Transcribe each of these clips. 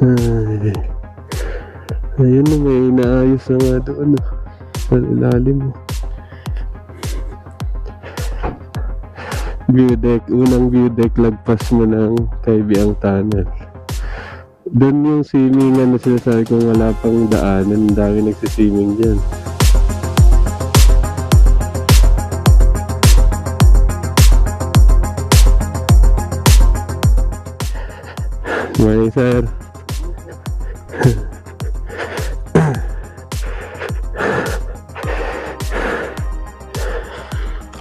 Ay, ayun na, may inaayos na nga doon sa ilalim. View deck, unang view deck, lagpas mo ng Kaibiang Tunnel. Doon yung swimingan na sinasabi kong wala pang daanan, ang dami nagsiswimming dyan. Morning, sir.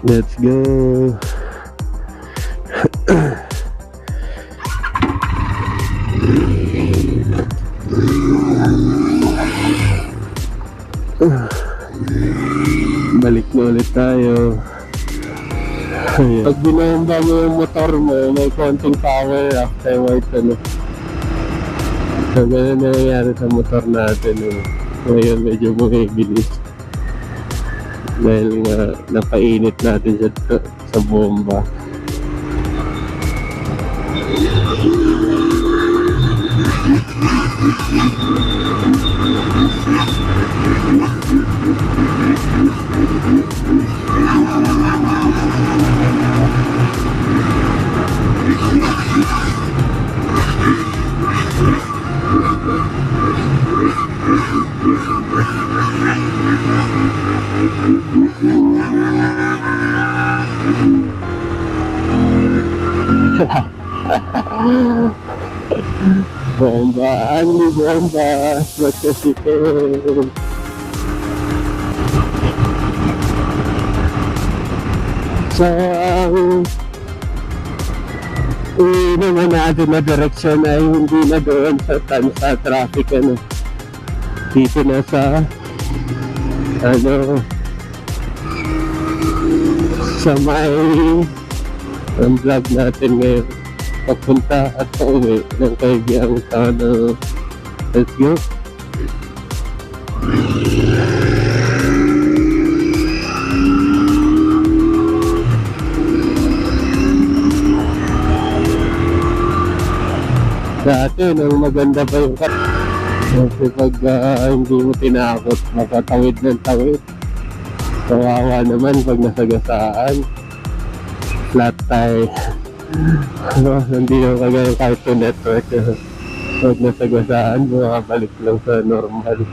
Let's go. Balik na ulit tayo. Ayan. Pag binamba mo yung motor mo, may konting power afterwards, ano. So, ganun na nangyari sa motor natin. Ngayon, medyo bumibilis. Dahil nga, napainit natin siya sa bomba. Bomba, only bomba, magkasipin. So, naman natin na direksyon ay hindi na doon sa traffic, ano. Dito na sa, sa may ang vlog natin ngayon. Papunta at pauwi ng Kaibiang Tunnel. Let's go. Dati nung maganda pa yung cut, kasi pag hindi mo tinakot, makatawid ng tawid. Kawawa naman pag nasagasaan. Flat tire. Hindi yung kagaya Cartoon Network. Pag nasagasaan, bumabalik lang sa normal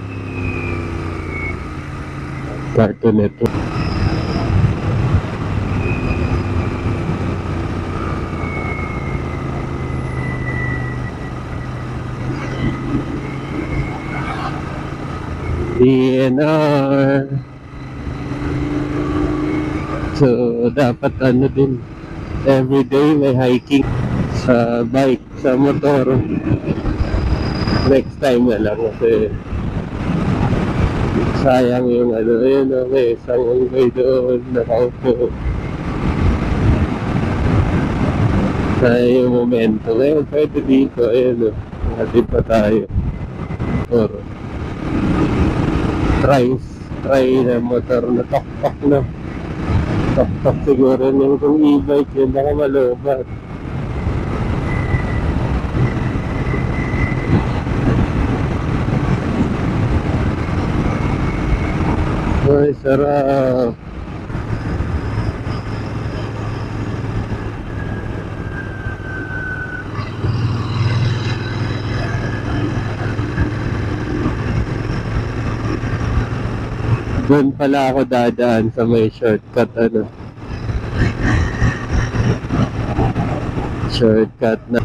Cartoon Network. DNR. So, dapat din, everyday may hiking sa bike, sa motor. Next time na lang kasi sayang yung ayun, may isang unggoy doon nakaupo. Sayang yung momento. Ngayon, pwede dito, ayun, hatid pa tayo. Or try na motor na tok-tok na. Tok-tok siguro yung kung e-bike yun, baka malubat. Ay, sarap. Doon pala ako dadaan sa may shortcut, shortcut na.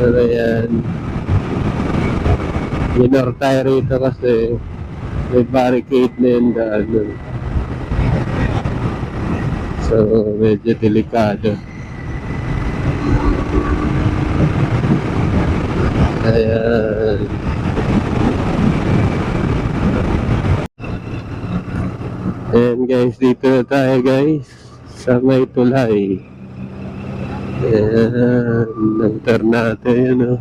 Ano yan? Minor tayo rito kasi may barricade na yung daan. So, medyo delikado. Ayan. Ayan guys, dito na tayo guys sa may tulay. Ayan, alternate yun, oh.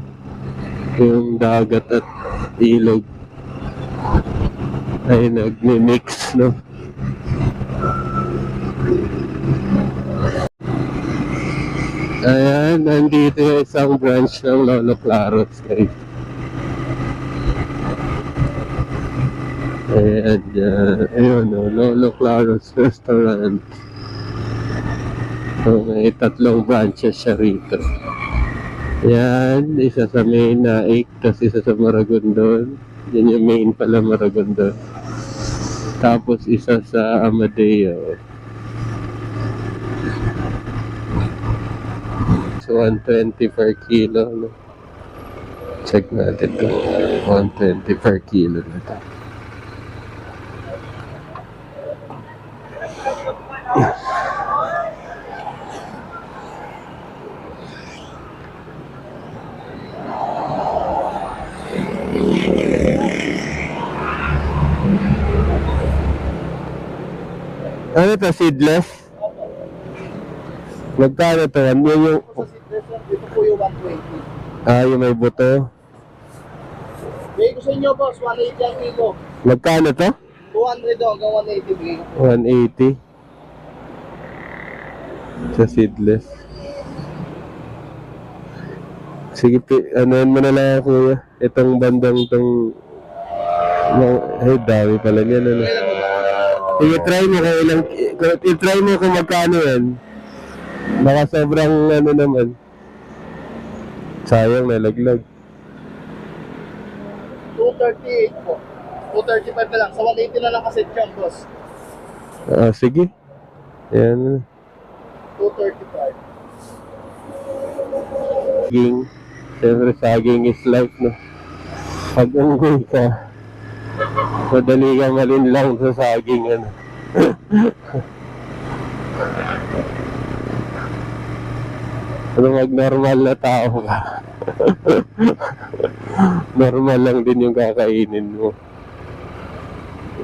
Yung dagat at ilog ay nagmi-mix, no? Ayan, nandito yung isang branch ng Lolo Claros, guys. Ayan, ayun, oh, Lolo Claros Restaurant. So, may tatlong branches siya rito. Yan, isa sa main Naik, tapos isa sa Maragondon. Yan yung main pala, Maragondon. Tapos isa sa Amadeo. So, 120 per kilo, no? Check natin ito. 120 per kilo na ito. Ano to, seedless? Magkano to? Ano yung... Ito po yung 120. Ah, yung may buto. Bigay ko sa inyo, boss. 180 ang kilo. Magkano to? 200 daw hanggang 180 bigay ko. 180. Sa seedless. Sige, anuhan mo na lang, kuya. Itong bandang itong... Ay, dami pala niyan, ano. Sige, try mo kung ilang... I-try mo kung magkano yan. Baka sobrang ano naman. Sayang, nalaglag. 238 po. 235 na lang. Sa 180 na lang kasi dyan, boss. Ah, sige. Yan. 235. Saging. Siyempre, saging is life, no? Pag unggoy ka, madali ka malinlang sa saging, ano. Pero mag-normal na tao ka. Normal lang din yung kakainin mo.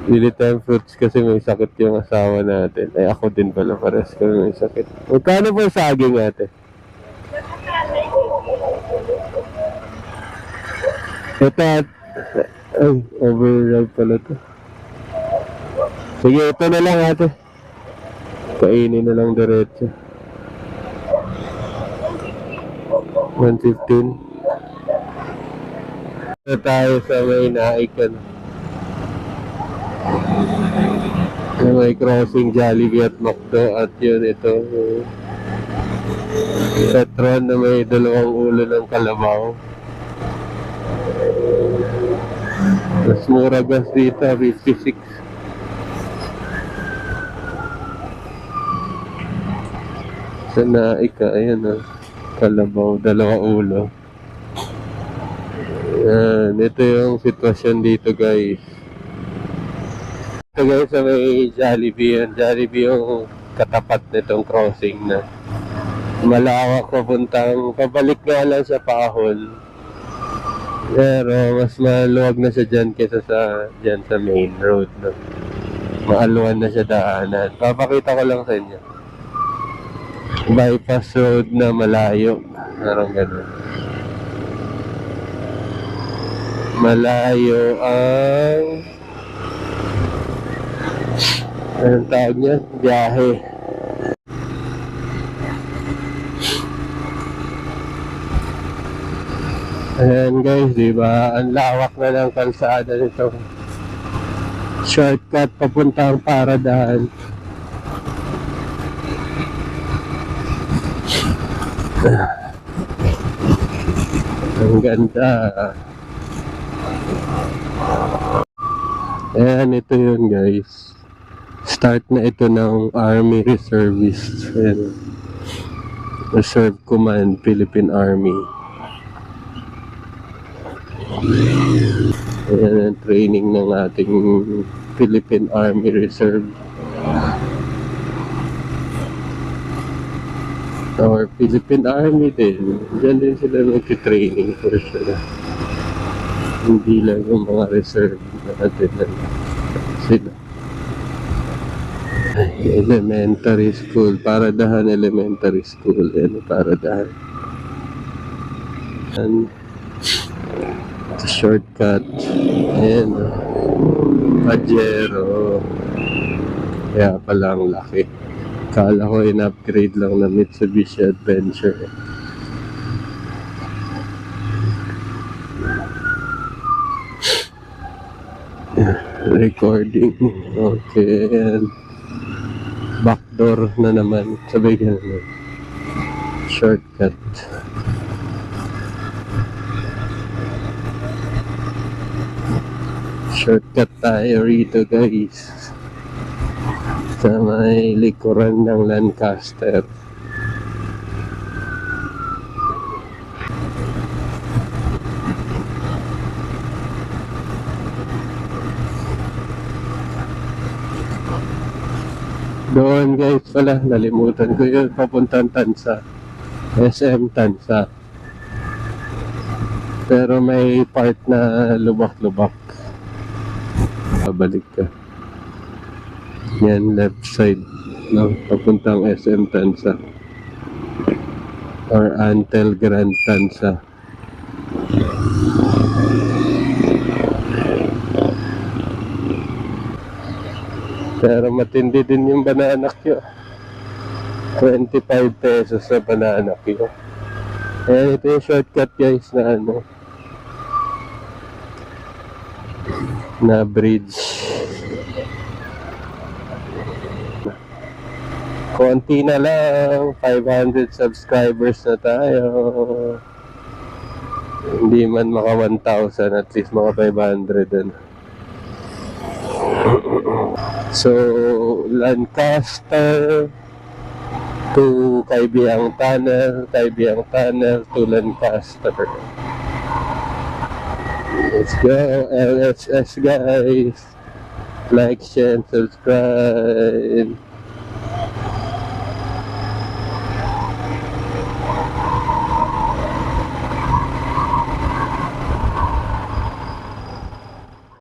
Bili tayong fruits kasi may sakit yung asawa natin. Ay, ako din pala, pares kami may sakit. Magkano po saging, ate? Ito at... Ay, overripe pala to. Sige, ito na lang, ate. Kainin na lang diretso. 115. Ito tayo sa may Naik, ano. May crossing Jollibee at McDo at yun ito. Petron na may dalawang ulo ng kalabaw. Mas mura gas dito, 56. Sa Naik, ayan, oh. Kalabaw, dalawa ulo. Yan, ito yung sitwasyon dito, guys. Ito, guys, sa may Jollibee. Yan, Jollibee yung katapat nitong crossing na malawak papuntang, pabalik nga lang sa Pahol. Pero mas maluwag na siya dyan kaysa sa dyan sa main road, no? Maaluan na siya daanan. Papakita ko lang sa inyo. Bypass road na malayo. Parang gano'n. Malayo ang... Anong tawag niya? Biyahe. Ayan, guys, diba? Ang lawak na ng kalsada nito. Shortcut papuntang Paradaan. Ang ganda. Ayan, ito yun, guys. Start na ito ng Army Reservist. Ayan. Reserve Command, Philippine Army. Ayan ang training ng ating Philippine Army Reserve. Or Philippine Army din. Diyan din sila nag-training for sure. Hindi lang yung mga reserve natin sila. Elementary school, Paradahan Elementary School. Yan, Paradahan. And shortcut. Ayan. Pajero. Kaya pala ang laki. Kala ko in-upgrade lang na Mitsubishi Adventure. Recording. Okay. Ayan. Backdoor na naman. Sabay ka naman. Shortcut. Shortcut tayo rito, guys. Sa may likuran ng Lancaster. Doon guys pala, nalimutan ko yun, papuntang Tansa. SM Tansa. Pero may part na lubak-lubak. Babalik ka. Yan, left side. No? Papuntang SM Tansa. Or Antel Grand Tansa. Pero matindi din yung banana Q. 25 pesos sa banana Q. Eh, ito yung shortcut guys na ano. Na bridge. Konti na lang. 500 subscribers na tayo. Hindi man maka 1,000, at least maka 500 ano. So, Lancaster to Kaibiyang Tunnel, Kaibiyang Tunnel to Lancaster. Let's go, LSS guys. Like, share, and subscribe.